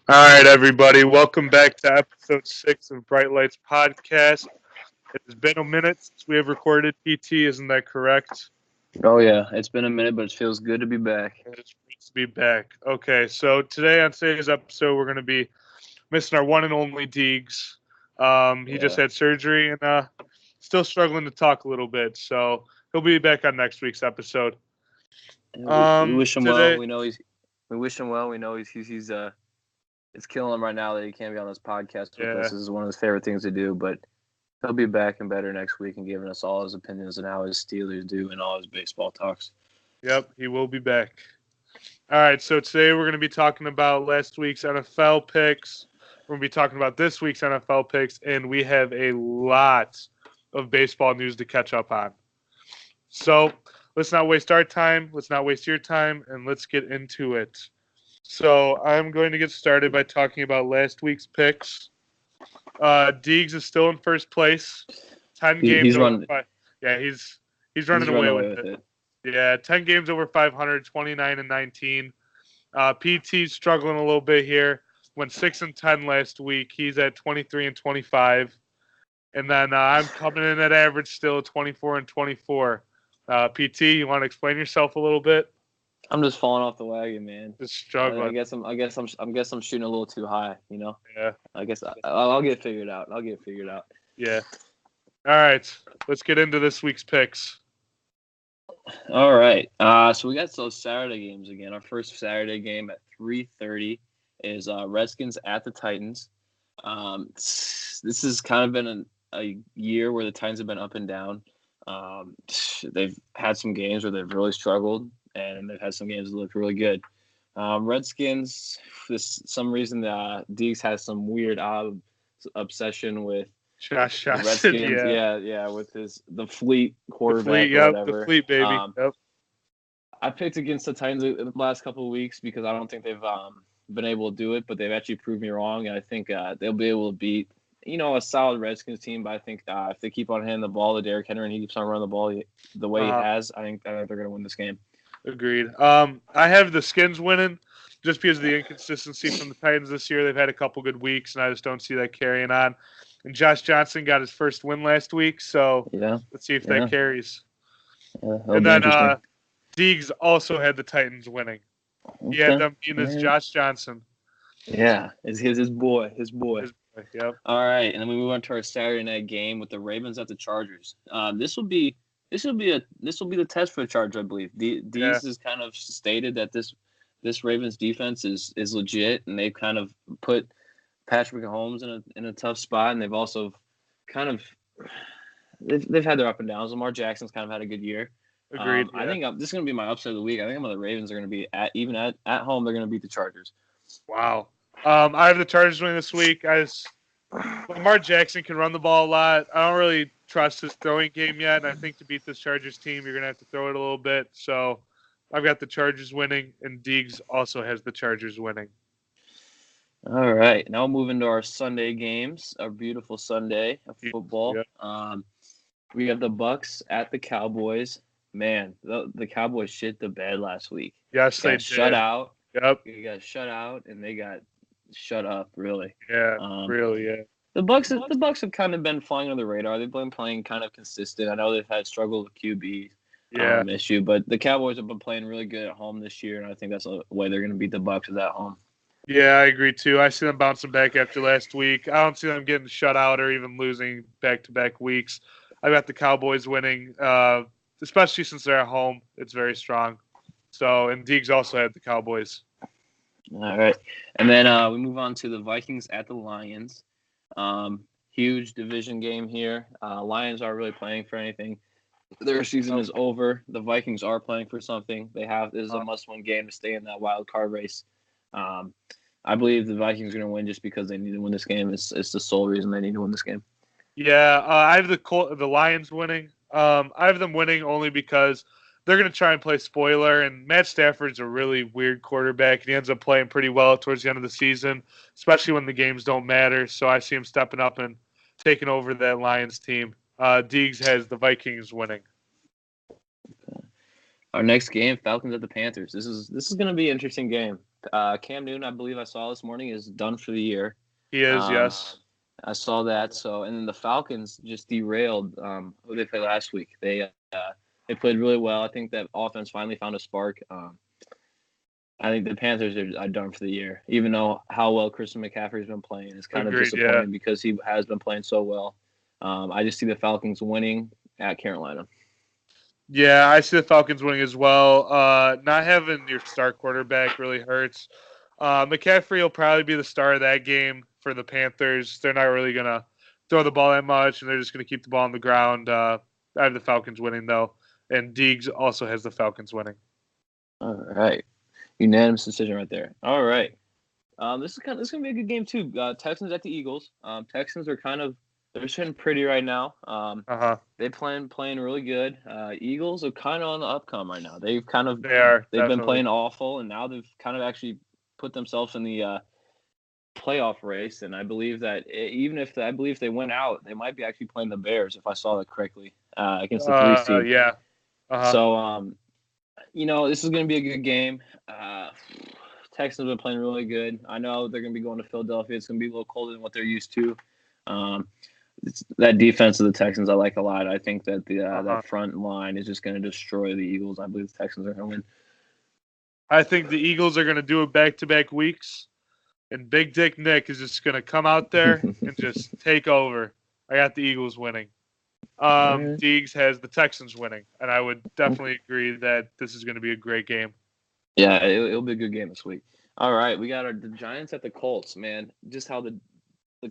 All right, everybody. Welcome back to episode 6 of Bright Lights Podcast. It has been a minute since we have recorded PT, isn't that correct? Oh yeah, it's been a minute, but it feels good to be back. It's great to be back. Okay, so today on today's episode, we're going to be missing our one and only Deegs. He just Yeah, had surgery and still struggling to talk a little bit, so he'll be back on next week's episode. and we wish him well. Today, We wish him well. We know it's killing him right now that he can't be on this podcast with yeah, us. This is one of his favorite things to do, but he'll be back and better next week and giving us all his opinions on how his Steelers do and all his baseball talks. yep, he will be back. All right, so today we're going to be talking about last week's NFL picks. We're going to be talking about this week's NFL picks, and we have a lot of baseball news to catch up on. So let's not waste our time, let's not waste your time, and let's get into it. So I'm going to get started by talking about last week's picks. Deegs is still in first place, 10 games He's over running. five. Yeah, he's He's running away running with away with it. it. Yeah, 10 games over 500, 29 and 19. PT's struggling a little bit here. Went 6 and 10 last week. He's at 23 and 25. And then I'm coming in at average still, 24 and 24. PT, you want to explain yourself a little bit? I'm just falling off the wagon, man. Just I struggling. guess I'm shooting a little too high. You know. Yeah, I guess I'll get figured out. I'll get figured out. yeah. All right, let's get into this week's picks. All right. So we got those Saturday games again. Our first Saturday game at 3:30 is Redskins at the Titans. This has kind of been a year where the Titans have been up and down. They've had some games where they've really struggled, and they've had some games that look really good. Redskins, for some reason, Deeks has some weird obsession with Josh the Johnson, Redskins. yeah. Yeah, with the Fleet The quarterback fleet, or yep, whatever. the fleet, baby. Yep. I picked against the Titans the last couple of weeks because I don't think they've been able to do it, but they've actually proved me wrong. And I think they'll be able to beat, a solid Redskins team. But I think if they keep on handing the ball to Derrick Henry and he keeps on running the ball the way he has, I think they're going to win this game. Agreed. I have the Skins winning just because of the inconsistency from the Titans this year. They've had a couple good weeks, and I just don't see that carrying on. And Josh Johnson got his first win last week, so Yeah, let's see if that carries. that'll And be then interesting. Deegs also had the Titans winning. He had them beating his Josh Johnson. Yeah, it's his boy. Yep. All right, and then we move on to our Saturday night game with the Ravens at the Chargers. This will be the test for the Chargers, I believe. Dees has kind of stated that this Ravens defense is legit, and they've kind of put Patrick Mahomes in a tough spot, and they've also kind of they've had their up and downs. Lamar Jackson's kind of had a good year. Agreed. I think this is going to be my upset of the week. I think the Ravens are going to be at home. They're going to beat the Chargers. Wow. I have the Chargers winning this week. Lamar Jackson can run the ball a lot. I don't really trust his throwing game yet, and I think to beat this Chargers team, you're going to have to throw it a little bit. So I've got the Chargers winning, and Deegs also has the Chargers winning. All right. Now we'll move into our Sunday games, our beautiful Sunday of football. Yep. We have the Bucks at the Cowboys. Man, the Cowboys shit the bed last week. Yes, they got did. shut out. Yep. They got shut out, and they got shut up, really. Yeah, really, yeah. The Bucks have kind of been flying under the radar. They've been playing kind of consistent. I know they've had struggle with QB issue, but the Cowboys have been playing really good at home this year, and I think that's the way they're going to beat the Bucks is at home. Yeah, I agree too. I see them bouncing back after last week. I don't see them getting shut out or even losing back-to-back weeks. I got the Cowboys winning, especially since they're at home. It's very strong. So, and Deegs also had the Cowboys. All right. And then we move on to the Vikings at the Lions. Huge division game here. Lions aren't really playing for anything. Their season is over. The Vikings are playing for something. This is a must-win game to stay in that wild card race. I believe the Vikings are going to win just because they need to win this game. It's the sole reason they need to win this game. Yeah, I have the Lions winning. I have them winning only because they're going to try and play spoiler, and Matt Stafford's a really weird quarterback, and he ends up playing pretty well towards the end of the season, especially when the games don't matter. So I see him stepping up and taking over that Lions team. Deegs has the Vikings winning. Our next game, Falcons at the Panthers. This is going to be an interesting game. Cam Newton, I believe I saw this morning, is done for the year. He is, yes. I saw that. So, and then the Falcons just derailed who they played last week. They played really well. I think that offense finally found a spark. I think the Panthers are done for the year, even though how well Christian McCaffrey's been playing is kind of disappointing because he has been playing so well. I just see the Falcons winning at Carolina. Yeah, I see the Falcons winning as well. Not having your star quarterback really hurts. McCaffrey will probably be the star of that game for the Panthers. They're not really going to throw the ball that much, and they're just going to keep the ball on the ground. I have the Falcons winning, though, and Deegs also has the Falcons winning. All right. Unanimous decision right there. All right. This is gonna be a good game too. Texans at the Eagles. Texans are they're sitting pretty right now. They playing really good. Eagles are kind of on the upcome right now. They've been playing awful, and now they've kind of actually put themselves in the playoff race. And I believe that if they went out, they might be actually playing the Bears if I saw that correctly against the 3 seed. Yeah. So this is going to be a good game. Texans have been playing really good. I know they're going to be going to Philadelphia. It's going to be a little colder than what they're used to. That defense of the Texans I like a lot. I think that that front line is just going to destroy the Eagles. I believe the Texans are going to win. I think the Eagles are going to do it back-to-back weeks, and Big Dick Nick is just going to come out there and just take over. I got the Eagles winning. Deegs has the Texans winning, and I would definitely agree that this is going to be a great game. Yeah, it'll be a good game this week. All right, we got the Giants at the Colts, man. Just how the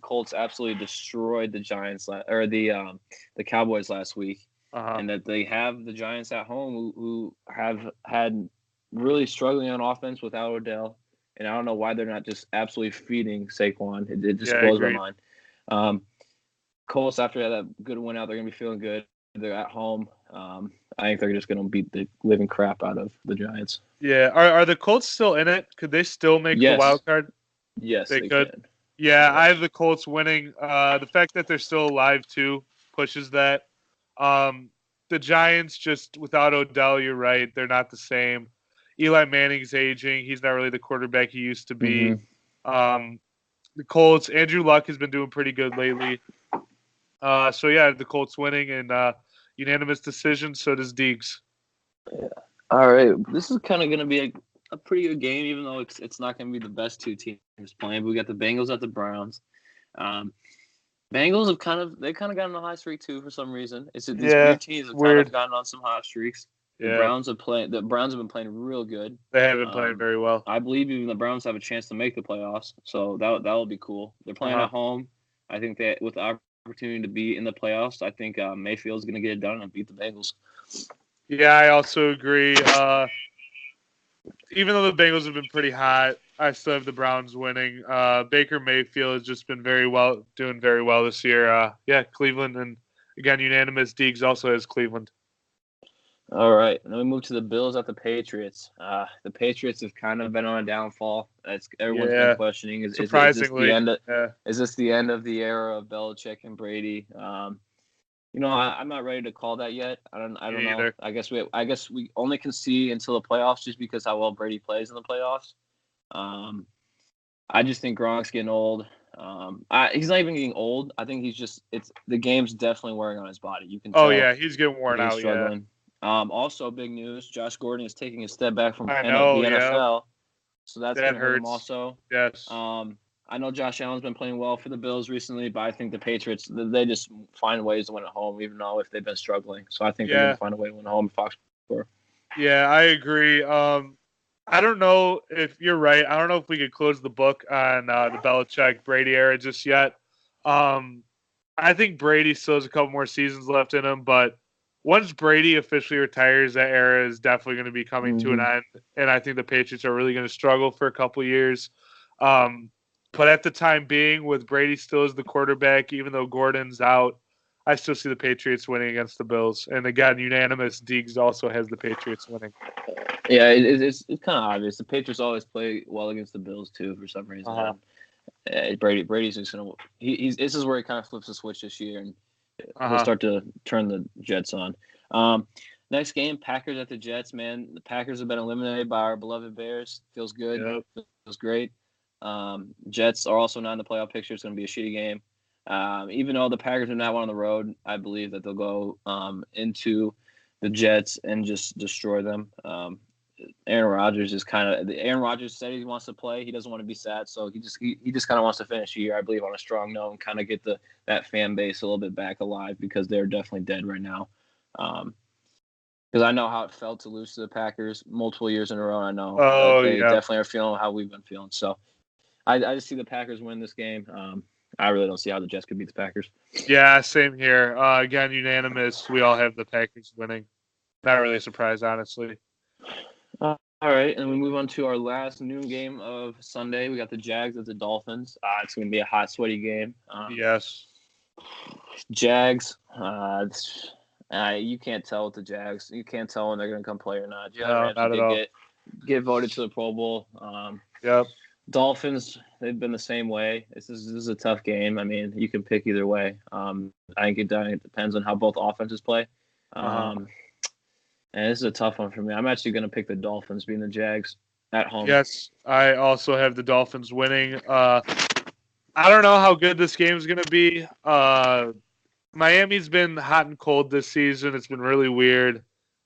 Colts absolutely destroyed the Giants the Cowboys last week, and that they have the Giants at home who have had really struggling on offense without Odell, and I don't know why they're not just absolutely feeding Saquon. It just blows my mind. Colts, after that good win out, they're going to be feeling good. They're at home. I think they're just going to beat the living crap out of the Giants. Yeah. Are the Colts still in it? Could they still make the wild card? Yes, they could. Can. Yeah, I have the Colts winning. The fact that they're still alive, too, pushes that. The Giants, just without Odell, you're right. They're not the same. Eli Manning's aging. He's not really the quarterback he used to be. The Colts, Andrew Luck has been doing pretty good lately. The Colts winning and unanimous decision. So does Deegs. Yeah. All right. This is kind of going to be a pretty good game, even though it's not going to be the best two teams playing. But we got the Bengals at the Browns. Bengals have kind of gotten on a high streak too for some reason. These weird teams have kind of gotten on some hot streaks. The Browns have been playing real good. They have been playing very well. I believe even the Browns have a chance to make the playoffs, so that'll be cool. They're playing at home. I think that with the opportunity to be in the playoffs, I think Mayfield's going to get it done and beat the Bengals. Yeah, I also agree. Even though the Bengals have been pretty hot, I still have the Browns winning. Baker Mayfield has just been doing very well this year. Cleveland, and again, unanimous. Deegs also has Cleveland. All right, and then we move to the Bills at the Patriots. The Patriots have kind of been on a downfall. Everyone's been questioning. Is this the end of the era of Belichick and Brady? I'm not ready to call that yet. I don't know. Either. I guess we only can see until the playoffs, just because how well Brady plays in the playoffs. I just think Gronk's getting old. He's not even getting old. I think the game's definitely wearing on his body. You can tell. Oh yeah, he's getting worn out. Struggling. Yeah. Also, big news: Josh Gordon is taking a step back from the NFL, so that's going to hurt him also. Yes. I know Josh Allen's been playing well for the Bills recently, but I think the Patriots, they just find ways to win at home, even though if they've been struggling. So I think they're going to find a way to win at home in Foxborough. Yeah, I agree. I don't know if you're right. I don't know if we could close the book on the Belichick-Brady era just yet. I think Brady still has a couple more seasons left in him, but once Brady officially retires, that era is definitely going to be coming to an end, and I think the Patriots are really going to struggle for a couple years. But at the time being, with Brady still as the quarterback, even though Gordon's out, I still see the Patriots winning against the Bills. And again, unanimous, Deegs also has the Patriots winning. Yeah, it's kind of obvious. The Patriots always play well against the Bills too, for some reason. Brady's just gonna. This is where he kind of flips the switch this year, and he'll start to turn the Jets on. Next game, Packers at the Jets, man. The Packers have been eliminated by our beloved Bears. Feels good. Yep. Feels great. Jets are also not in the playoff picture. It's going to be a shitty game. Even though the Packers are not one on the road, I believe that they'll go into the Jets and just destroy them. Aaron Rodgers said he wants to play. He doesn't want to be sad, so he just kind of wants to finish the year, I believe, on a strong note and kind of get that fan base a little bit back alive because they're definitely dead right now. Because I know how it felt to lose to the Packers multiple years in a row. I know they definitely are feeling how we've been feeling. So I just see the Packers win this game. I really don't see how the Jets could beat the Packers. Yeah, same here. Again, unanimous. We all have the Packers winning. Not really a surprise, honestly. All right, and we move on to our last noon game of Sunday. We got the Jags at the Dolphins. It's going to be a hot, sweaty game. Yes. Jags. You can't tell with the Jags. You can't tell when they're going to come play or not. No, not at all. Get voted to the Pro Bowl. Yep. Dolphins, they've been the same way. This is a tough game. I mean, you can pick either way. I think it depends on how both offenses play. And this is a tough one for me. I'm actually going to pick the Dolphins being the Jags at home. Yes, I also have the Dolphins winning. I don't know how good this game is going to be. Miami's been hot and cold this season. It's been really weird.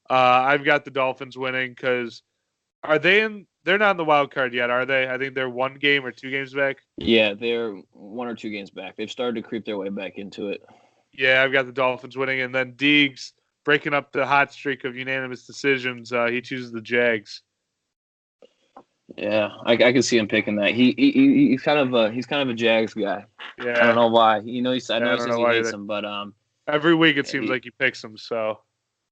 I've got the Dolphins winning because they're not in the wild card yet, are they? I think they're 1 game or 2 games back. Yeah, they're 1 or 2 games back. They've started to creep their way back into it. Yeah, I've got the Dolphins winning. And then Deegs breaking up the hot streak of unanimous decisions. He chooses the Jags. Yeah, I can see him picking that. He's kind of a Jags guy. Yeah, I don't know why. I know he says he hates him, but every week it seems like he picks him. So.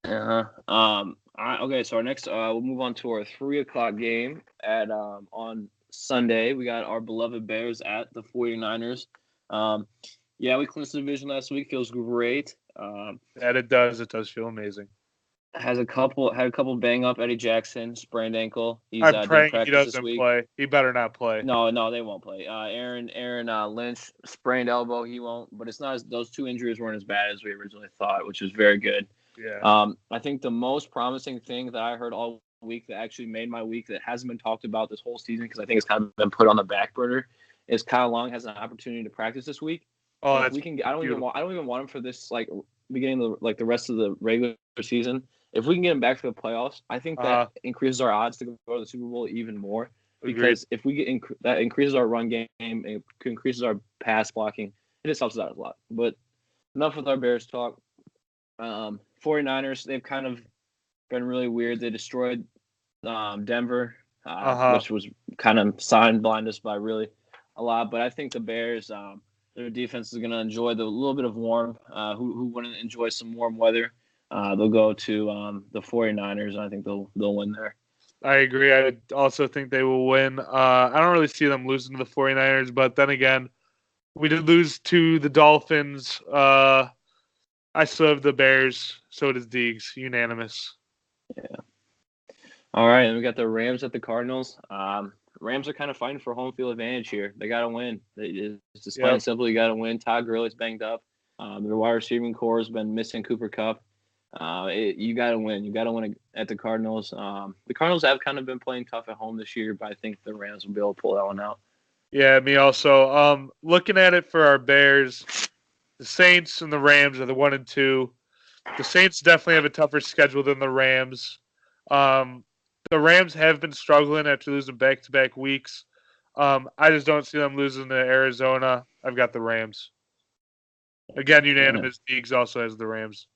Okay, so our next we'll move on to our 3:00 game at on Sunday. We got our beloved Bears at the 49ers. Yeah, we clinched the division last week. Feels great. That it does. It does feel amazing. Had a couple bang up. Eddie Jackson sprained ankle. I'm praying he doesn't play. He better not play. No, they won't play. Aaron Lynch sprained elbow. He won't. But it's not those 2 injuries weren't as bad as we originally thought, which was very good. Yeah. I think the most promising thing that I heard all week that actually made my week that hasn't been talked about this whole season because I think it's kind of been put on the back burner is Kyle Long has an opportunity to practice this week. Oh, that's I don't even want him for this beginning of the rest of the regular season. If we can get him back for the playoffs, I think that increases our odds to go to the Super Bowl even more. Because if we get that increases our run game, it increases our pass blocking. It just helps us out a lot. But enough with our Bears talk. 49ers, they've kind of been really weird. They destroyed Denver, which was kind of sign blind us by really a lot. But I think the Bears, their defense is going to enjoy the little bit of warm. Who wouldn't enjoy some warm weather? They'll go to the 49ers, and I think they'll win there. I agree. I also think they will win. I don't really see them losing to the 49ers, but then again, we did lose to the Dolphins. I still have the Bears. So does Deegs. Unanimous. Yeah. All right, and we got the Rams at the Cardinals. Rams are kind of fighting for home field advantage here. They got to win. It's just plain and simple. You got to win. Todd Gurley's banged up. Their wide receiving core has been missing Cooper Kupp. You got to win. You got to win at the Cardinals. The Cardinals have kind of been playing tough at home this year, but I think the Rams will be able to pull that one out. Yeah, me also. Looking at it for our Bears, the Saints and the Rams are the 1 and 2. The Saints definitely have a tougher schedule than the Rams. The Rams have been struggling after losing back-to-back weeks. I just don't see them losing to Arizona. I've got the Rams. Again, unanimous. Deegs also has the Rams.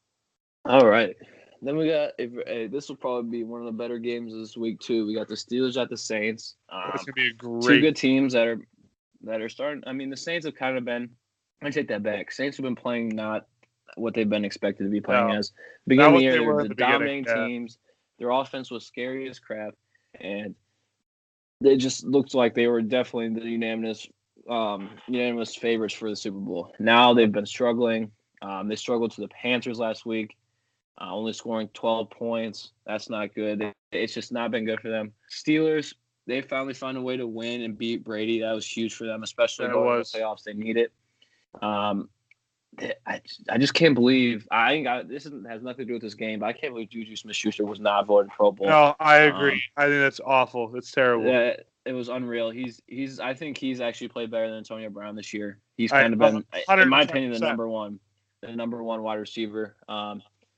All right. Then we got this will probably be one of the better games this week too. We got the Steelers at the Saints. It's gonna be a great 2 good teams that are starting. I mean, the Saints have kind of been. I take that back. Saints have been playing not what they've been expected to be playing as. Beginning of the year, they were the dominating teams. Their offense was scary as crap, and they just looked like they were definitely the unanimous favorites for the Super Bowl. Now they've been struggling. They struggled to the Panthers last week, only scoring 12 points. That's not good. It's just not been good for them. Steelers, they finally found a way to win and beat Brady. That was huge for them, especially going to the playoffs. They need it. I just can't believe I ain't got this. Has nothing to do with this game, but I can't believe Juju Smith-Schuster was not voted Pro Bowl. No, I agree. I think that's awful. That's terrible. It was unreal. He's. I think he's actually played better than Antonio Brown this year. He's kind of been, in my opinion, the number one wide receiver.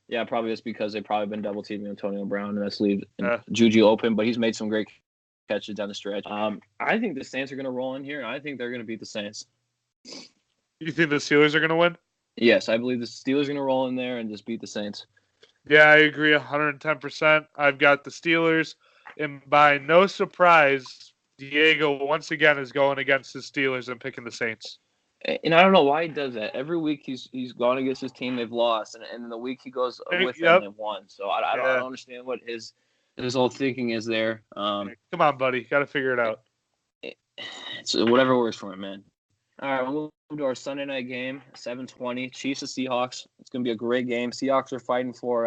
Yeah, probably just because they've probably been double teaming Antonio Brown, and that's leave Juju open. But he's made some great catches down the stretch. I think the Saints are going to roll in here, and I think they're going to beat the Saints. You think the Steelers are going to win? Yes, I believe the Steelers are going to roll in there and just beat the Saints. Yeah, I agree 110%. I've got the Steelers, and by no surprise, Diego once again is going against the Steelers and picking the Saints. And I don't know why he does that. Every week he's gone against his team, they've lost, and the week he goes with them, they've won. So I don't understand what his whole thinking is there. Come on, buddy, got to figure it out. So whatever works for him, man. All right, we'll move to our Sunday night game, 7:20, Chiefs and Seahawks. It's going to be a great game. Seahawks are fighting for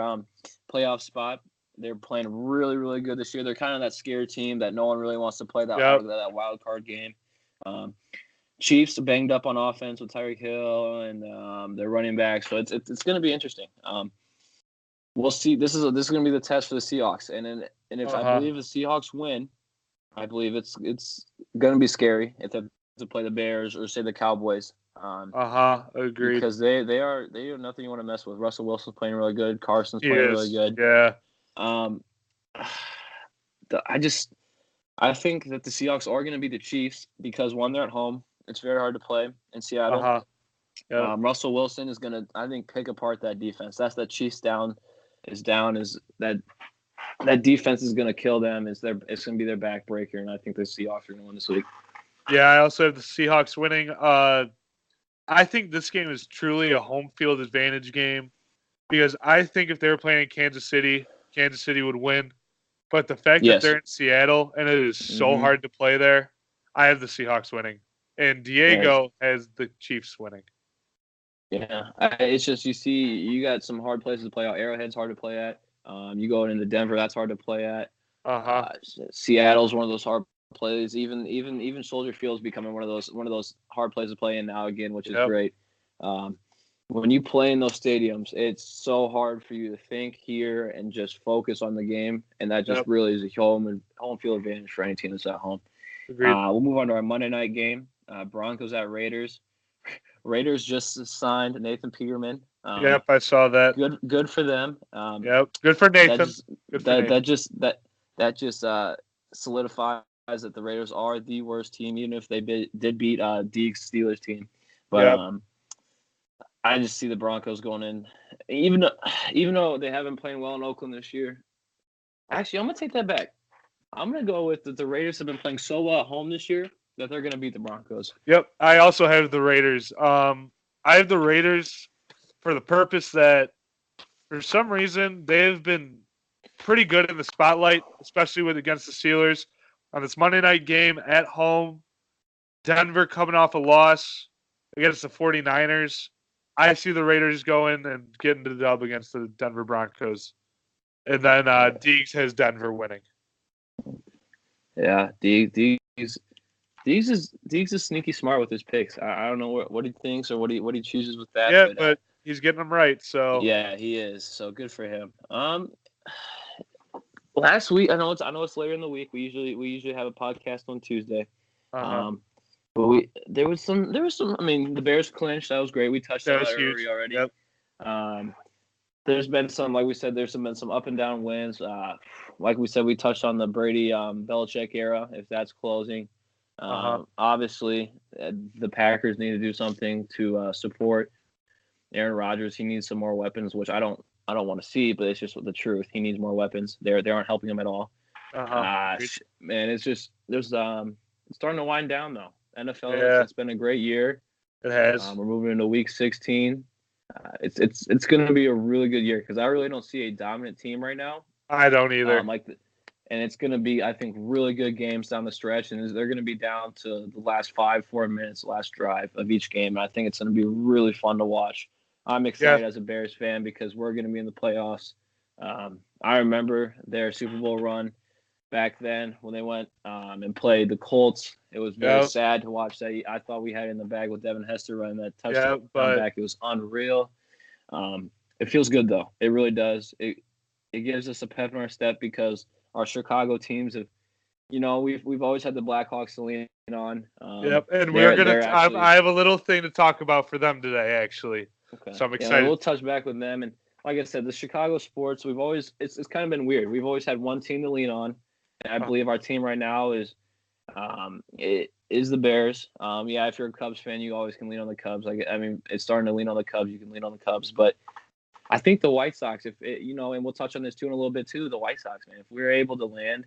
playoff spot. They're playing really, really good this year. They're kind of that scared team that no one really wants to play that wild card game. Chiefs are banged up on offense with Tyreek Hill and their running back, so it's going to be interesting. We'll see. This is going to be the test for the Seahawks, and if I believe the Seahawks win, I believe it's going to be scary if they to play the Bears or say the Cowboys. Agreed. Because they are nothing you want to mess with. Russell Wilson's playing really good. Carson's playing really good. Yeah. I think that the Seahawks are going to be the Chiefs because one, they're at home. It's very hard to play in Seattle. Russell Wilson is going to, I think, pick apart that defense. That's that Chiefs down is that defense is going to kill them. It's going to be their backbreaker, and I think the Seahawks are going to win this week. Yeah, I also have the Seahawks winning. I think this game is truly a home field advantage game because I think if they were playing in Kansas City would win. But the fact that they're in Seattle and it is so hard to play there, I have the Seahawks winning. And Diego has the Chiefs winning. Yeah, it's just you got some hard places to play out. Arrowhead's hard to play at. You go into Denver, that's hard to play at. Seattle's one of those hard plays. Even Soldier Field's becoming one of those hard plays to play in now again, which is great. When you play in those stadiums, it's so hard for you to think here and just focus on the game, and that just really is a home field advantage for any team that's at home. We'll move on to our Monday night game. Broncos at Raiders. Raiders just signed Nathan Peterman. I saw that. Good for them. Good for Nathan. That just solidifies that the Raiders are the worst team, even if they did beat Deake's Steelers team. But I just see the Broncos going in, even though they haven't played well in Oakland this year. Actually, I'm gonna take that back. I'm gonna go with the Raiders have been playing so well at home this year that they're gonna beat the Broncos. Yep, I also have the Raiders. I have the Raiders for the purpose that for some reason they have been pretty good in the spotlight, especially against the Steelers on this Monday night game at home. Denver coming off a loss against the 49ers. I see the Raiders going and getting the dub against the Denver Broncos. And then Deegs has Denver winning. Yeah, Deegs is sneaky smart with his picks. I don't know what he thinks or what he chooses with that. Yeah, but he's getting them right. So yeah, he is. So good for him. Last week, I know it's later in the week. We usually have a podcast on Tuesday. But there was some. I mean, the Bears clinched. That was great. We touched on that already. Yep. There's been some, like we said, been some up and down wins. Like we said, we touched on the Brady Belichick era. If that's closing, obviously the Packers need to do something to support Aaron Rodgers. He needs some more weapons, which I don't want to see, but it's just the truth. He needs more weapons. They aren't helping him at all. Man, it's just it's starting to wind down though. NFL, it's been a great year. It has. We're moving into week 16. It's going to be a really good year because I really don't see a dominant team right now. I don't either. And it's going to be, I think, really good games down the stretch, and they're going to be down to the last 4 minutes, last drive of each game. And I think it's going to be really fun to watch. I'm excited as a Bears fan because we're going to be in the playoffs. I remember their Super Bowl run. back then when they went and played the Colts. It was very Yep. sad to watch that. I thought we had it in the bag with Devin Hester running that Yeah, touchdown but back. It was unreal. It feels good though. It really does. It gives us a pep in our step because our Chicago teams have, we've always had the Blackhawks to lean on. yep, and They're actually I have a little thing to talk about for them today, actually. okay. So I'm Yeah, excited. we'll touch back with them, and like I said, the Chicago sports it's kind of been weird. We've always had one team to lean on, and I believe our team right now it is the Bears. Yeah, if you're a Cubs fan, you always can lean on the Cubs. I mean, it's starting to lean on the Cubs. You can lean on the Cubs, but I think the White Sox, and we'll touch on this too in a little bit too. The White Sox, man, if we're able to land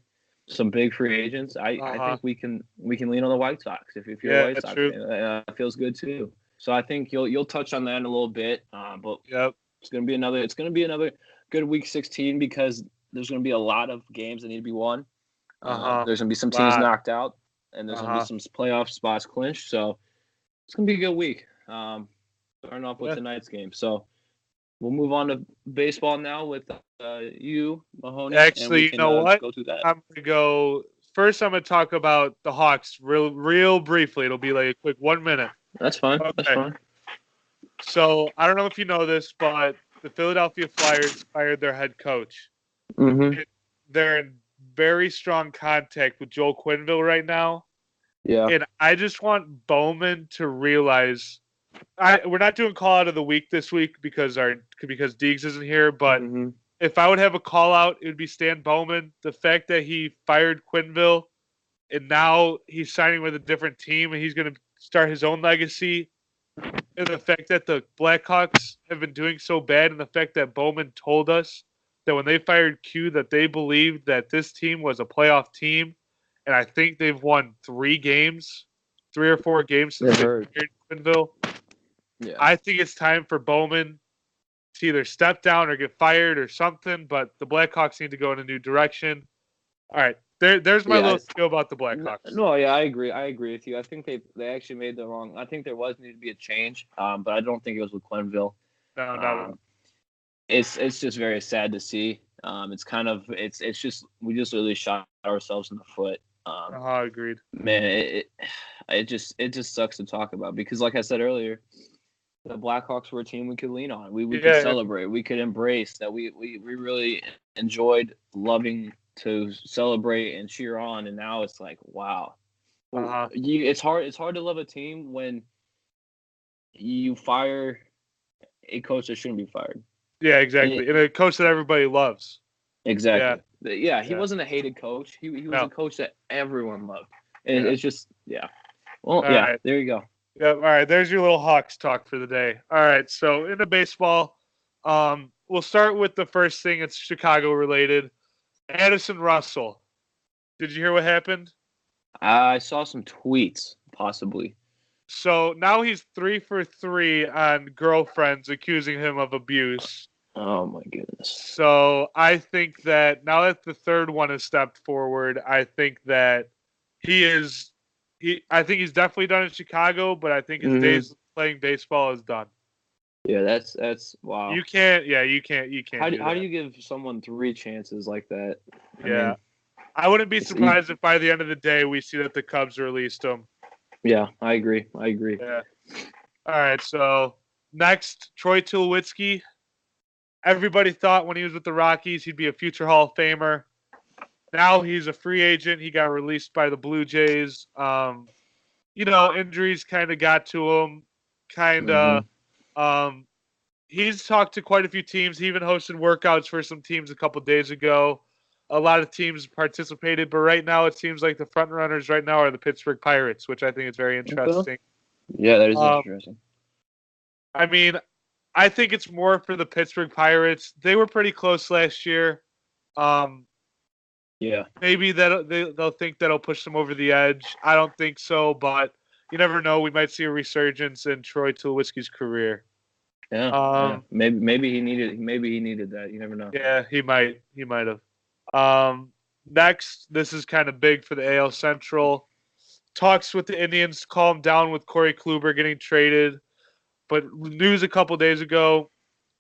some big free agents, I think we can lean on the White Sox. If you're a White Sox fan, it feels good too. So I think you'll touch on that in a little bit. But yep. it's gonna be another good week 16 because there's gonna be a lot of games that need to be won. There's gonna be some teams knocked out, and there's gonna be some playoff spots clinched. So it's gonna be a good week. Starting off with tonight's game. So we'll move on to baseball now with you, Mahoney. Actually, you know what? Go through that. I'm gonna go first. I'm gonna talk about the Hawks real briefly. It'll be like a quick 1 minute. That's fine. Okay. That's fine. So I don't know if you know this, but the Philadelphia Flyers fired their head coach. Mm-hmm. They're in very strong contact with Joel Quenneville right now. Yeah. And I just want Bowman to realize we're not doing call out of the week this week because Deegs isn't here, but if I would have a call out, it would be Stan Bowman. The fact that he fired Quenneville and now he's signing with a different team and he's going to start his own legacy, and the fact that the Blackhawks have been doing so bad, and the fact that Bowman told us that when they fired Q that they believed that this team was a playoff team, and I think they've won 3 or 4 games since they fired Quenneville. Yeah. I think it's time for Bowman to either step down or get fired or something, but the Blackhawks need to go in a new direction. All right, there's my little spiel about the Blackhawks. No, yeah, I agree with you. I think they actually made the wrong. I think there needed to be a change, but I don't think it was with Quenneville. No. It's just very sad to see. It's just we just really shot ourselves in the foot. Agreed. Man, it just sucks to talk about because, like I said earlier, the Blackhawks were a team we could lean on. We could celebrate. We could embrace that. We really enjoyed loving to celebrate and cheer on. And now it's like, wow. It's hard to love a team when you fire a coach that shouldn't be fired. Yeah, exactly. And a coach that everybody loves. Exactly. Yeah, he wasn't a hated coach. He was a coach that everyone loved. And it's just, yeah. Well, right. There you go. Yep. All right. There's your little Hawks talk for the day. All right. So into baseball, we'll start with the first thing. It's Chicago related. Addison Russell. Did you hear what happened? I saw some tweets, possibly. So now he's 3 for 3 on girlfriends accusing him of abuse. Oh my goodness. So I think that now that the third one has stepped forward, I think that I think he's definitely done in Chicago, but I think his days playing baseball is done. Yeah, that's wow. You can't. How do you give someone 3 chances like that? I wouldn't be surprised if by the end of the day we see that the Cubs released him. Yeah, I agree. Yeah. All right, so next, Troy Tulowitzki. Everybody thought when he was with the Rockies he'd be a future Hall of Famer. Now he's a free agent. He got released by the Blue Jays. Injuries kind of got to him. He's talked to quite a few teams. He even hosted workouts for some teams a couple days ago. A lot of teams participated, but right now it seems like the front runners right now are the Pittsburgh Pirates, which I think is very interesting. Yeah, that is interesting. I mean, I think it's more for the Pittsburgh Pirates. They were pretty close last year. Yeah. Maybe they'll think that'll push them over the edge. I don't think so, but you never know. We might see a resurgence in Troy Tulowitzki's career. Yeah. Maybe he needed that. You never know. Yeah, he might have. Next, this is kind of big for the AL Central. Talks with the Indians to calm down with Corey Kluber getting traded. But news a couple days ago,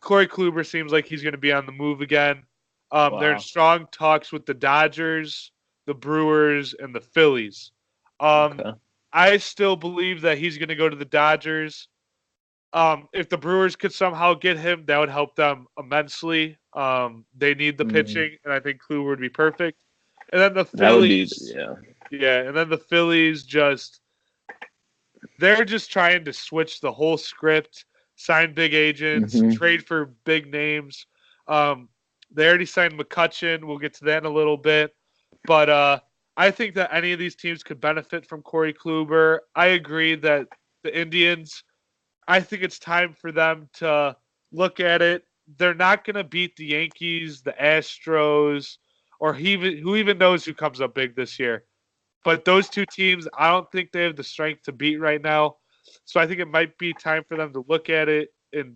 Corey Kluber seems like he's going to be on the move again. They're in strong talks with the Dodgers the Brewers, and the Phillies. Okay. I still believe that he's going to go to the Dodgers. If the Brewers could somehow get him, that would help them immensely. They need the pitching, and I think Kluber would be perfect. And then the That would be, Phillies, yeah. yeah, and then the Phillies they're just trying to switch the whole script, sign big agents, trade for big names. They already signed McCutchen. We'll get to that in a little bit. But I think that any of these teams could benefit from Corey Kluber. I agree that the Indians, I think it's time for them to look at it. They're not going to beat the Yankees, the Astros, or who even knows who comes up big this year. But those two teams, I don't think they have the strength to beat right now. So I think it might be time for them to look at it and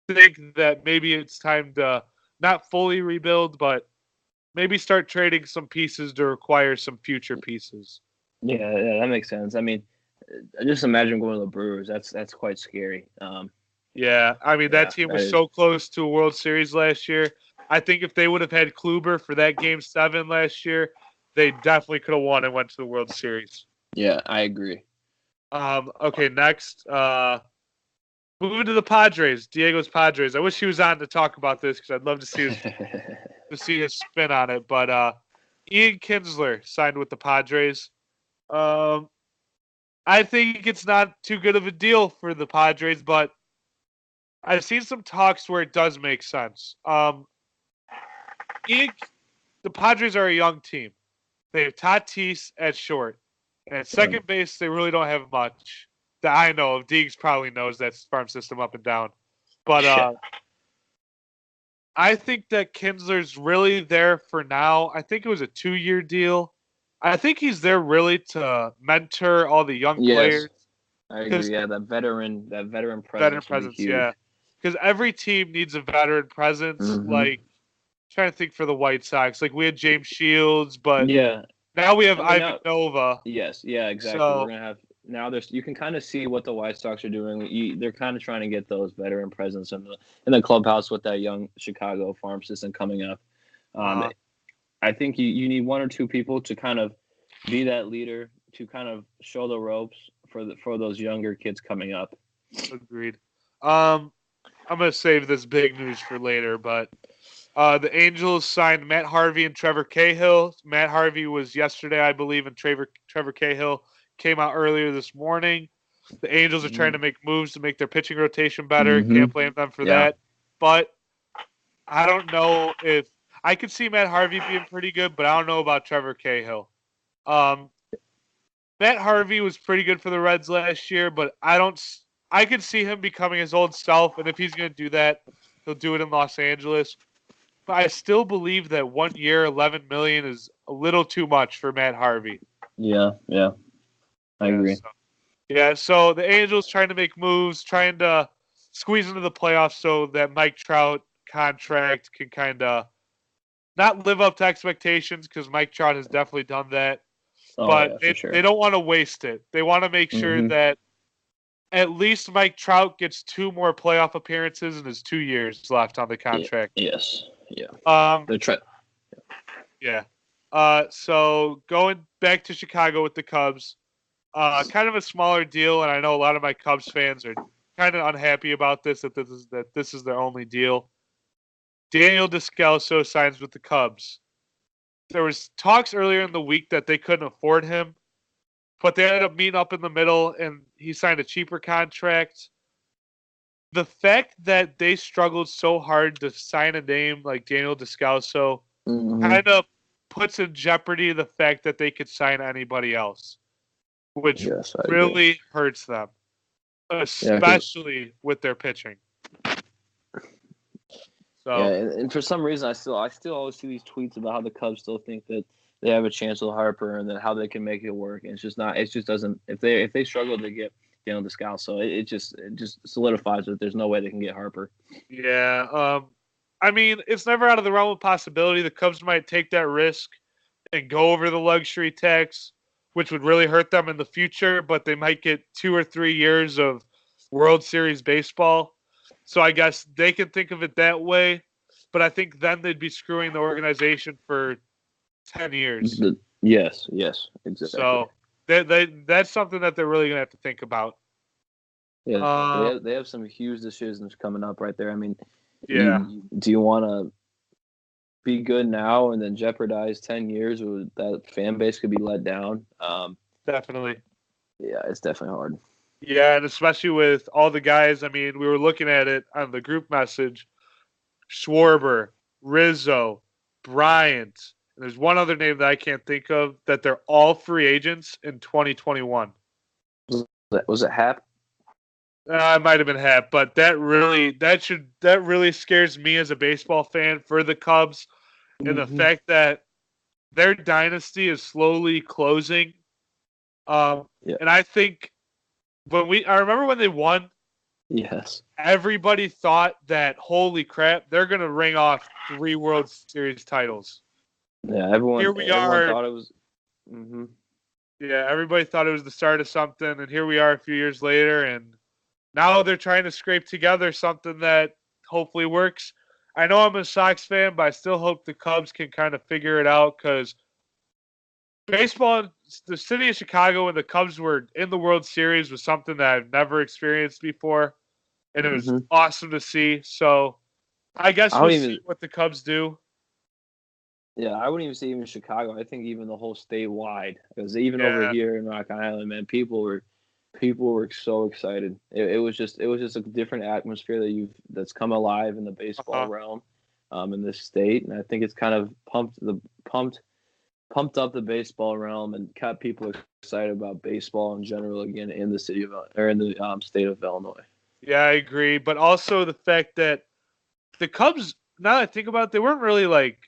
think that maybe it's time to not fully rebuild, but maybe start trading some pieces to acquire some future pieces. Yeah, that makes sense. I mean, just imagine going to the Brewers. That's quite scary. Yeah, I mean, that team was so close to a World Series last year. I think if they would have had Kluber for that Game 7 last year, they definitely could have won and went to the World Series. Yeah, I agree. Okay, next. Moving to the Padres, Diego's Padres. I wish he was on to talk about this because I'd love to see his spin on it. But Ian Kinsler signed with the Padres. I think it's not too good of a deal for the Padres, but I've seen some talks where it does make sense. The Padres are a young team. They have Tatis at short. And at second base, they really don't have much that I know of. Deegs probably knows that farm system up and down. But I think that Kinsler's really there for now. I think it was a 2-year deal. I think he's there really to mentor all the young players. I agree. Yeah, that veteran presence. Yeah. Because every team needs a veteran presence. Like, trying to think for the White Sox. Like, we had James Shields, but now we have Ivan Nova. Yes, yeah, exactly. So, we're gonna have now. You can kind of see what the White Sox are doing. They're kind of trying to get those veteran presence in the clubhouse with that young Chicago farm system coming up. I think you need one or two people to kind of be that leader to kind of show the ropes for those younger kids coming up. Agreed. I'm gonna save this big news for later, but the Angels signed Matt Harvey and Trevor Cahill. Matt Harvey was yesterday, I believe, and Trevor Cahill came out earlier this morning. The Angels are trying to make moves to make their pitching rotation better. Can't blame them for that. But I don't know if I could see Matt Harvey being pretty good, but I don't know about Trevor Cahill. Matt Harvey was pretty good for the Reds last year, but I could see him becoming his old self, and if he's going to do that, he'll do it in Los Angeles. But I still believe that 1 year, $11 million is a little too much for Matt Harvey. Yeah, I agree. So the Angels trying to make moves, trying to squeeze into the playoffs so that Mike Trout contract can kind of not live up to expectations because Mike Trout has definitely done that. But they don't want to waste it. They want to make sure that at least Mike Trout gets 2 more playoff appearances in his 2 years left on the contract. Yes. Yeah. So going back to Chicago with the Cubs, kind of a smaller deal, and I know a lot of my Cubs fans are kind of unhappy about this. That this is their only deal. Daniel Descalso signs with the Cubs. There was talks earlier in the week that they couldn't afford him, but they ended up meeting up in the middle, and he signed a cheaper contract. The fact that they struggled so hard to sign a name like Daniel Descalso kind of puts in jeopardy the fact that they could sign anybody else, which really hurts them, especially with their pitching. So, and for some reason, I still always see these tweets about how the Cubs still think that they have a chance with Harper and then how they can make it work. And it's just not. It just doesn't. If they struggle to get Daniel Descalso, it just solidifies that there's no way they can get Harper. Yeah. I mean, it's never out of the realm of possibility. The Cubs might take that risk and go over the luxury tax, which would really hurt them in the future. But they might get 2 or 3 years of World Series baseball. So I guess they can think of it that way. But I think then they'd be screwing the organization for 10 years. Yes, exactly. So that's something that they're really going to have to think about. Yeah, they have some huge decisions coming up right there. I mean, Yeah. do you want to be good now and then jeopardize 10 years where that fan base could be let down? Definitely. Yeah, it's definitely hard. Yeah, and especially with all the guys. I mean, we were looking at it on the group message. Schwarber, Rizzo, Bryant, and there's one other name that I can't think of, that they're all free agents in 2021. Was it Hap? It might have been Hap, but that really scares me as a baseball fan for the Cubs, and the fact that their dynasty is slowly closing. And I think I remember when they won. Yes. Everybody thought that, holy crap, they're going to ring off 3 World Series titles. Yeah, everyone thought it was. Yeah, everybody thought it was the start of something, and here we are a few years later, and now they're trying to scrape together something that hopefully works. I know I'm a Sox fan, but I still hope the Cubs can kind of figure it out, because baseball, the city of Chicago, when the Cubs were in the World Series, was something that I've never experienced before. And it was awesome to see. So I guess we'll see what the Cubs do. Yeah, I wouldn't even say even Chicago. I think even the whole statewide, because even over here in Rock Island, man, people were so excited. It was just a different atmosphere that's come alive in the baseball realm, in this state, and I think it's kind of pumped up the baseball realm and kept people excited about baseball in general again in the state of Illinois. Yeah, I agree. But also the fact that the Cubs, now that I think about it, they weren't really like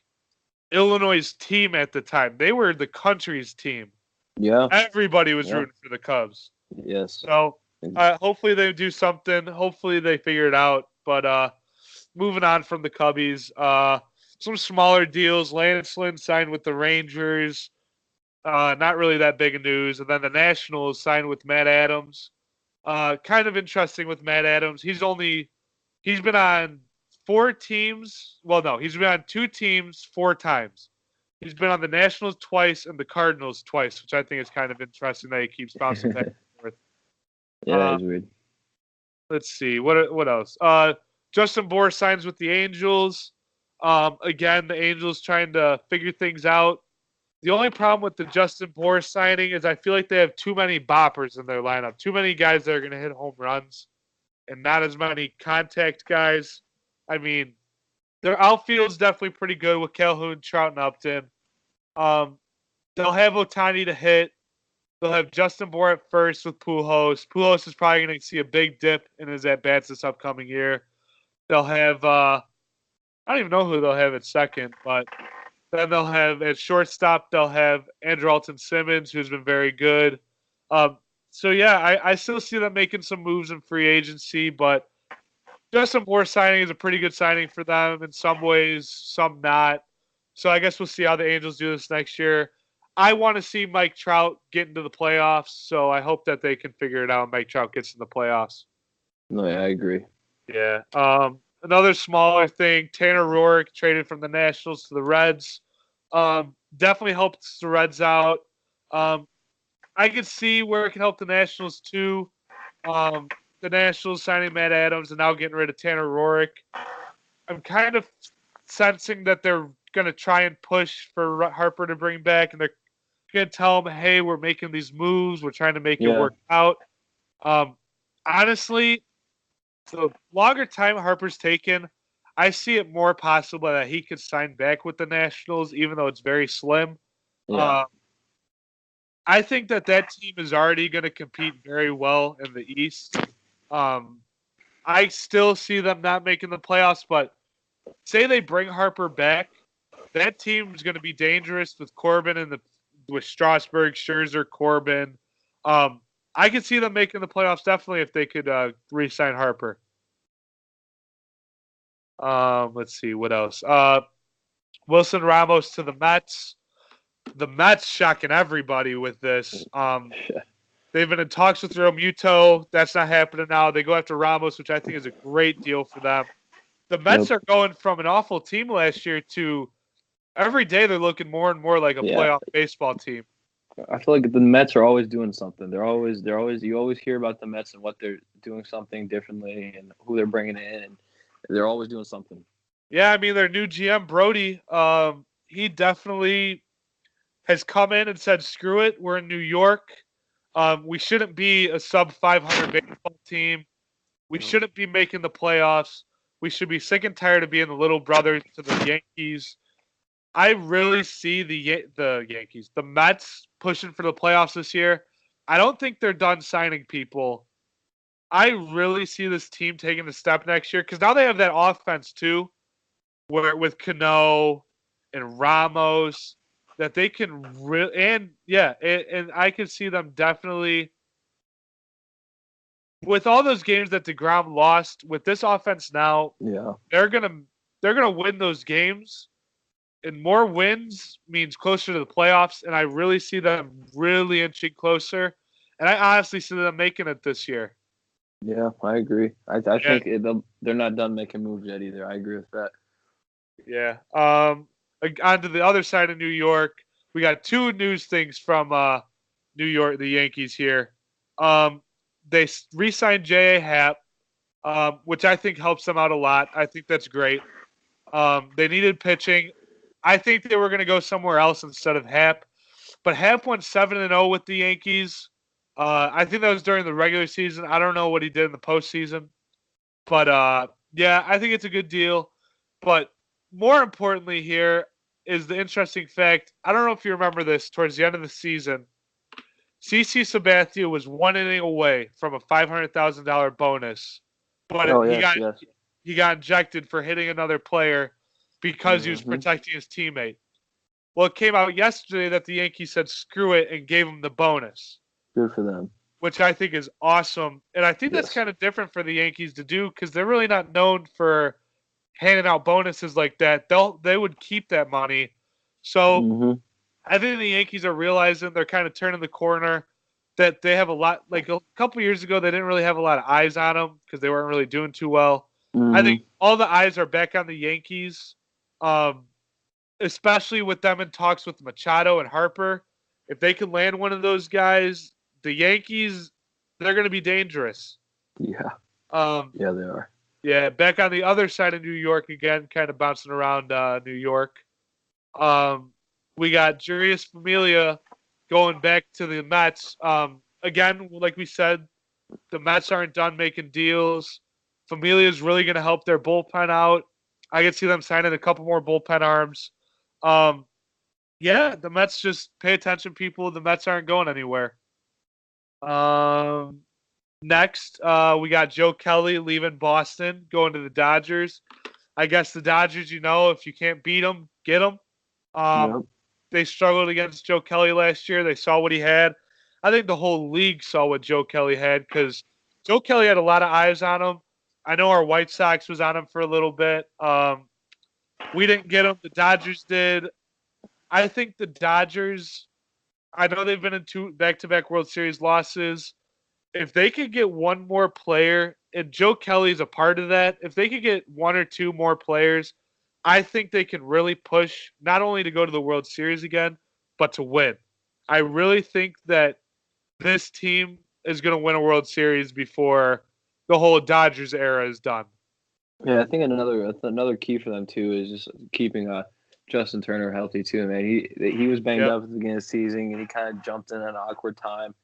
Illinois' team at the time. They were the country's team. Yeah. Everybody was rooting for the Cubs. Yes. So hopefully they do something. Hopefully they figure it out. But moving on from the Cubbies, some smaller deals. Lance Lynn signed with the Rangers. Not really that big of news. And then the Nationals signed with Matt Adams. Kind of interesting with Matt Adams. He's been on 4 teams. Well, no, he's been on 2 teams 4 times. He's been on the Nationals twice and the Cardinals twice, which I think is kind of interesting that he keeps bouncing back and forth. Yeah, that is weird. Let's see. What else? Justin Bour signs with the Angels. Again, the Angels trying to figure things out. The only problem with the Justin Bour signing is I feel like they have too many boppers in their lineup. Too many guys that are going to hit home runs and not as many contact guys. I mean, their outfield's definitely pretty good with Calhoun, Trout, and Upton. They'll have Ohtani to hit. They'll have Justin Bour at first with Pujols. Pujols is probably going to see a big dip in his at-bats this upcoming year. They'll have I don't even know who they'll have at second, but then they'll have at shortstop, they'll have Andrelton Simmons, who's been very good. So, yeah, I still see them making some moves in free agency, but Justin Bour signing is a pretty good signing for them in some ways, some not. So I guess we'll see how the Angels do this next year. I want to see Mike Trout get into the playoffs, so I hope that they can figure it out and Mike Trout gets in the playoffs. No, yeah, I agree. Yeah. Another smaller thing, Tanner Roark traded from the Nationals to the Reds. Definitely helps the Reds out. I could see where it can help the Nationals too. The Nationals signing Matt Adams and now getting rid of Tanner Roark. I'm kind of sensing that they're going to try and push for Harper to bring back, and they're going to tell him, hey, we're making these moves. We're trying to make it work out. Honestly, the longer time Harper's taken, I see it more possible that he could sign back with the Nationals, even though it's very slim. Yeah. I think that team is already going to compete very well in the East. I still see them not making the playoffs, but say they bring Harper back, that team is going to be dangerous with Corbin and with Strasburg, Scherzer, Corbin. I could see them making the playoffs definitely if they could re-sign Harper. Let's see what else. Wilson Ramos to the Mets. The Mets shocking everybody with this. They've been in talks with Realmuto. That's not happening now. They go after Ramos, which I think is a great deal for them. The Mets are going from an awful team last year to every day they're looking more and more like a Yeah. playoff baseball team. I feel like the Mets are always doing something. You always hear about the Mets and what they're doing something differently and who they're bringing in, and they're always doing something. Yeah, I mean their new GM Brody, he definitely has come in and said, "Screw it, we're in New York. We shouldn't be a sub 500 baseball team. We shouldn't be making the playoffs. We should be sick and tired of being the little brothers to the Yankees." I really see the Yankees, the Mets pushing for the playoffs this year. I don't think they're done signing people. I really see this team taking a step next year because now they have that offense too, where with Cano and Ramos that they can really and I can see them definitely with all those games that DeGrom lost with this offense now. Yeah. They're gonna win those games. And more wins means closer to the playoffs, and I really see them really inching closer. And I honestly see them making it this year. Yeah, I agree. I think they're not done making moves yet either. I agree with that. Yeah. On to the other side of New York, we got two news things from New York, the Yankees here. They re-signed J.A. Happ, which I think helps them out a lot. I think that's great. They needed pitching. I think they were going to go somewhere else instead of Happ. But Happ went 7-0 with the Yankees. I think that was during the regular season. I don't know what he did in the postseason. But, yeah, I think it's a good deal. But more importantly here is the interesting fact. I don't know if you remember this. Towards the end of the season, CC Sabathia was 1 inning away from a $500,000 bonus. But Yes. he got injected for hitting another player because he was protecting his teammate. Well, it came out yesterday that the Yankees said screw it and gave him the bonus. Good for them. Which I think is awesome. And I think that's kind of different for the Yankees to do because they're really not known for handing out bonuses like that. They would keep that money. So I think the Yankees are realizing they're kind of turning the corner that they have a lot. Like a couple years ago, they didn't really have a lot of eyes on them because they weren't really doing too well. I think all the eyes are back on the Yankees, especially with them in talks with Machado and Harper. If they can land one of those guys, the Yankees, they're going to be dangerous. Yeah. Yeah, they are. Yeah, back on the other side of New York again, kind of bouncing around New York. We got Jurius Familia going back to the Mets. Again, like we said, the Mets aren't done making deals. Familia is really going to help their bullpen out. I can see them signing a couple more bullpen arms. Yeah, the Mets just pay attention, people. The Mets aren't going anywhere. Next, we got Joe Kelly leaving Boston, going to the Dodgers. I guess the Dodgers, if you can't beat them, get them. They struggled against Joe Kelly last year. They saw what he had. I think the whole league saw what Joe Kelly had because Joe Kelly had a lot of eyes on him. I know our White Sox was on him for a little bit. We didn't get him. The Dodgers did. I think the Dodgers, I know they've been in 2 back-to-back World Series losses. If they could get one more player, and Joe Kelly's a part of that, if they could get 1 or 2 more players, I think they can really push not only to go to the World Series again, but to win. I really think that this team is going to win a World Series before the whole Dodgers era is done. Yeah, I think another key for them too is just keeping Justin Turner healthy too. Man, he was banged up at the beginning of the season, and he kind of jumped in at an awkward time.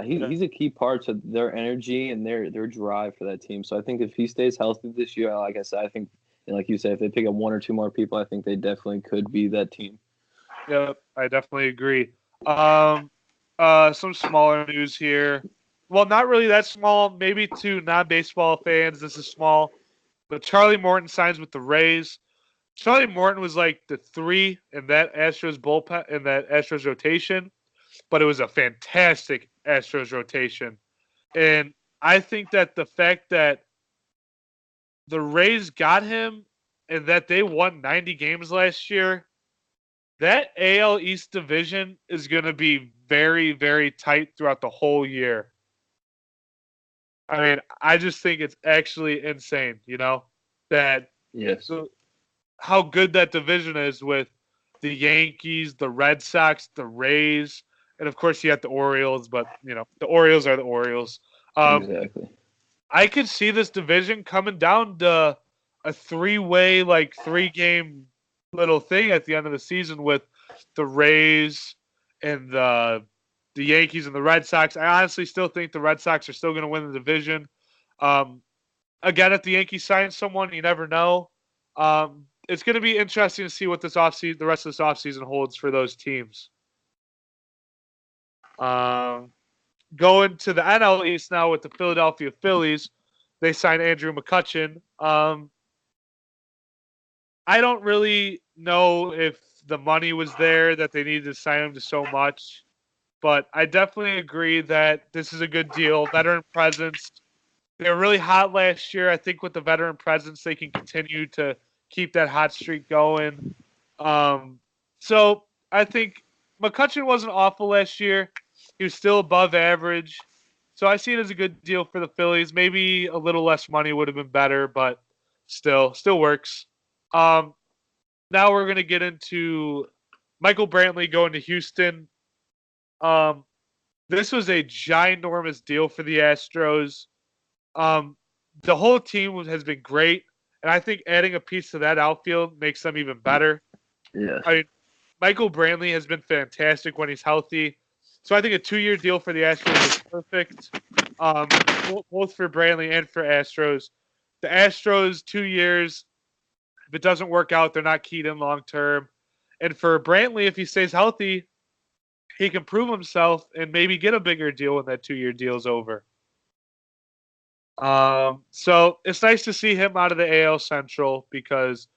He's a key part to their energy and their drive for that team. So I think if he stays healthy this year, like I said, I think, and like you said, if they pick up 1 or 2 more people, I think they definitely could be that team. Yep, I definitely agree. Some smaller news here. Well, not really that small. Maybe to non-baseball fans, this is small. But Charlie Morton signs with the Rays. Charlie Morton was like the 3 in that Astros bullpen, in that Astros rotation. But it was a fantastic Astros rotation. And I think that the fact that the Rays got him and that they won 90 games last year, that AL East division is going to be very, very tight throughout the whole year. I mean, I just think it's actually insane, that yes. So how good that division is with the Yankees, the Red Sox, the Rays, and of course you have the Orioles. But the Orioles are the Orioles. Exactly. I could see this division coming down to a three-way, like three-game little thing at the end of the season with the Rays and the Yankees and the Red Sox. I honestly still think the Red Sox are still going to win the division. Again, if the Yankees sign someone, you never know. It's going to be interesting to see what this offseason, the rest of this offseason holds for those teams. Going to the NL East now with the Philadelphia Phillies. They signed Andrew McCutchen. I don't really know if the money was there that they needed to sign him to so much, but I definitely agree that this is a good deal. Veteran presence. They were really hot last year. I think with the veteran presence, they can continue to keep that hot streak going. So I think McCutchen wasn't awful last year. He was still above average. So I see it as a good deal for the Phillies. Maybe a little less money would have been better, but still works. Now we're going to get into Michael Brantley going to Houston. This was a ginormous deal for the Astros. The whole team has been great, and I think adding a piece to that outfield makes them even better. Yeah. I mean, Michael Brantley has been fantastic when he's healthy. So I think a 2-year deal for the Astros is perfect, both for Brantley and for Astros. The Astros, 2 years, if it doesn't work out, they're not keyed in long term. And for Brantley, if he stays healthy, he can prove himself and maybe get a bigger deal when that 2-year deal is over. So it's nice to see him out of the AL Central because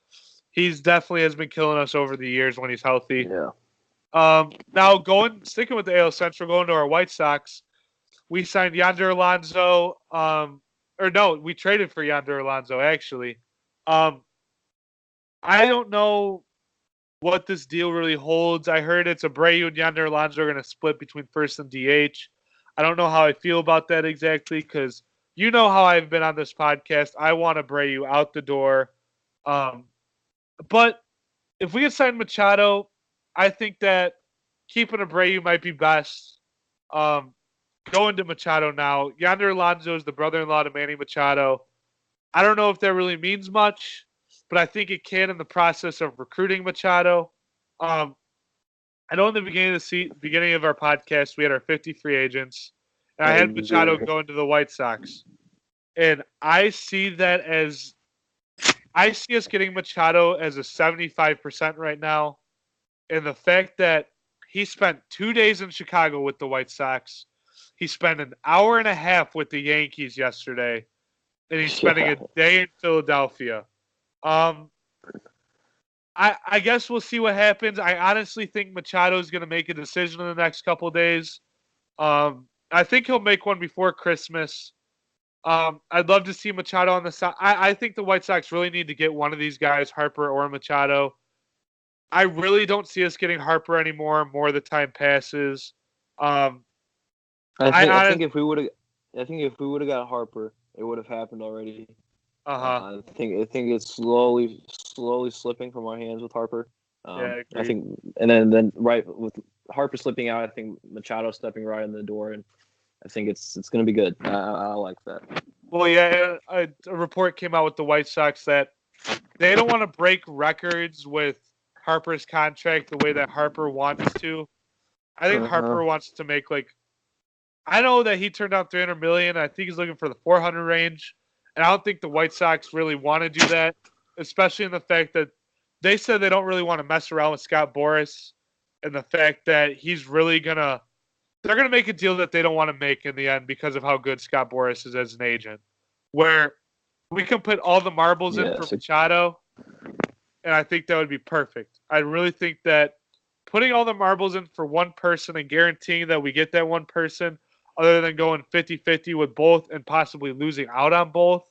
he's definitely has been killing us over the years when he's healthy. Yeah. Now sticking with the AL Central, going to our White Sox, we signed Yonder Alonso. We traded for Yonder Alonso actually. I don't know what this deal really holds. I heard it's Abreu and Yonder Alonso are going to split between first and DH. I don't know how I feel about that exactly because you know how I've been on this podcast. I want Abreu out the door. But if we had signed Machado, I think that keeping Abreu might be best. Going to Machado now. Yonder Alonso is the brother-in-law to Manny Machado. I don't know if that really means much, but I think it can in the process of recruiting Machado. I know in the beginning of our podcast, we had our 50 free agents, and I had Machado going to the White Sox. And I see us getting Machado as a 75% right now. And the fact that he spent 2 days in Chicago with the White Sox, he spent an hour and a half with the Yankees yesterday, and he's spending a day in Philadelphia. I guess we'll see what happens. I honestly think Machado is going to make a decision in the next couple of days. I think he'll make one before Christmas. I'd love to see Machado on the side. I think the White Sox really need to get one of these guys, Harper or Machado. I really don't see us getting Harper anymore. More the time passes. I think if we would have got Harper, it would have happened already. I think it's slowly slipping from our hands with Harper. I think, and then right with Harper slipping out, I think Machado stepping right in the door, and I think it's going to be good. I like that. Well, yeah, a report came out with the White Sox that they don't want to break records with Harper's contract the way that Harper wants to. I think Harper wants to make I know that he turned down $300 million. I think he's looking for the 400 range, and I don't think the White Sox really want to do that, especially in the fact that they said they don't really want to mess around with Scott Boras, and the fact that he's really they're gonna make a deal that they don't want to make in the end because of how good Scott Boras is as an agent, where we can put all the marbles in for Machado, and I think that would be perfect. I really think that putting all the marbles in for one person and guaranteeing that we get that one person, other than going 50-50 with both and possibly losing out on both,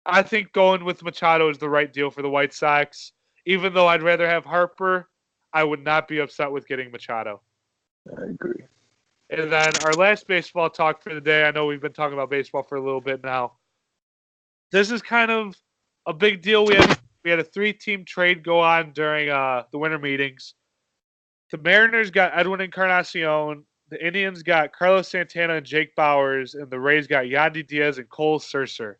I think going with Machado is the right deal for the White Sox. Even though I'd rather have Harper, I would not be upset with getting Machado. I agree. And then our last baseball talk for the day, I know we've been talking about baseball for a little bit now. This is kind of a big deal. We have we had a 3-team trade go on during the winter meetings. The Mariners got Edwin Encarnacion. The Indians got Carlos Santana and Jake Bauers, and the Rays got Yandy Diaz and Cole Surser.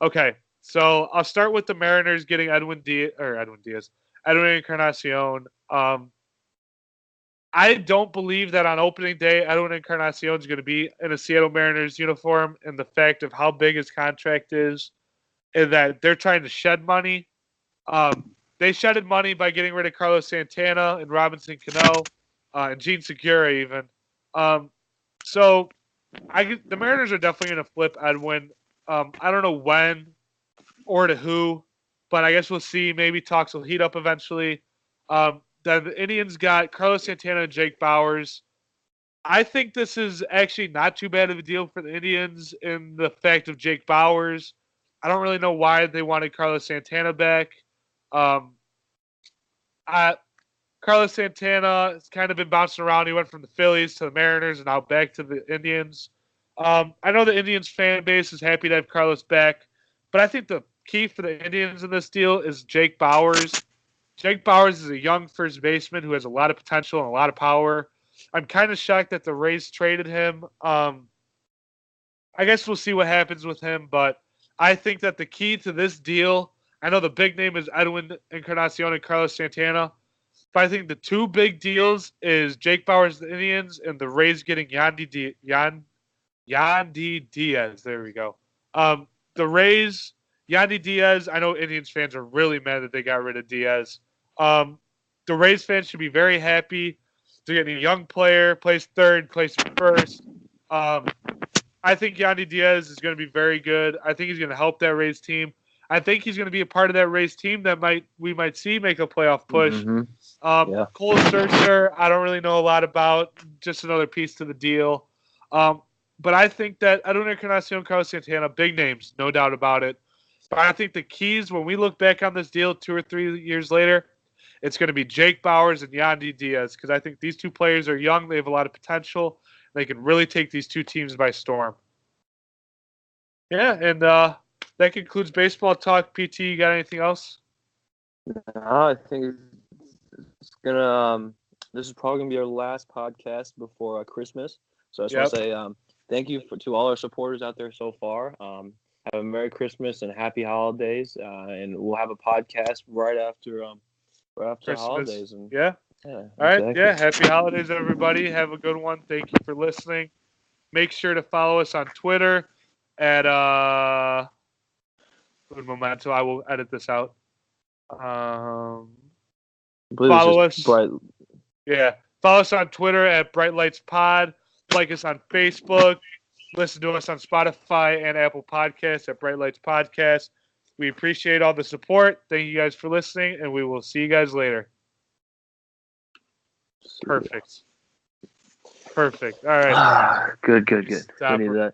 Okay, so I'll start with the Mariners getting Edwin Encarnacion. I don't believe that on opening day, Edwin Encarnacion is going to be in a Seattle Mariners uniform, and the fact of how big his contract is, and that they're trying to shed money. They shedded money by getting rid of Carlos Santana and Robinson Cano and Gene Segura even. So the Mariners are definitely going to flip Edwin. I don't know when or to who, but I guess we'll see. Maybe talks will heat up eventually. Then the Indians got Carlos Santana and Jake Bauers. I think this is actually not too bad of a deal for the Indians in the fact of Jake Bauers. I don't really know why they wanted Carlos Santana back. Carlos Santana has kind of been bouncing around. He went from the Phillies to the Mariners and now back to the Indians. I know the Indians fan base is happy to have Carlos back, but I think the key for the Indians in this deal is Jake Bauers. Jake Bauers is a young first baseman who has a lot of potential and a lot of power. I'm kind of shocked that the Rays traded him. I guess we'll see what happens with him, but I think that the key to this deal, I know the big name is Edwin Encarnacion and Carlos Santana, but I think the two big deals is Jake Bauers, the Indians, and the Rays getting Yandy Diaz. There we go. The Rays, Yandy Diaz, I know Indians fans are really mad that they got rid of Diaz. The Rays fans should be very happy. They're getting a young player, plays third, plays first. I think Yandy Diaz is going to be very good. I think he's going to help that Rays team. I think he's going to be a part of that Rays team that we might see make a playoff push. Mm-hmm. Cole Surser, I don't really know a lot about. Just another piece to the deal. But I think that Edwin Encarnacion, Carlos Santana, big names, no doubt about it. But I think the keys, when we look back on this deal 2 or 3 years later, it's going to be Jake Bauers and Yandy Diaz, because I think these two players are young. They have a lot of potential. They can really take these two teams by storm. Yeah, and that concludes baseball talk. PT, you got anything else? I think it's gonna. This is probably gonna be our last podcast before Christmas. So I just want to say thank you to all our supporters out there so far. Have a Merry Christmas and Happy Holidays, and we'll have a podcast right after the holidays. And all right. Yeah, Happy Holidays, everybody. Have a good one. Thank you for listening. Make sure to follow us on Twitter at Memento. I will edit this out. Follow us. Follow us on Twitter at Bright Lights Pod. Like us on Facebook. Listen to us on Spotify and Apple Podcasts at Bright Lights Podcast. We appreciate all the support. Thank you guys for listening, and we will see you guys later. Perfect. All right. Good. We need that.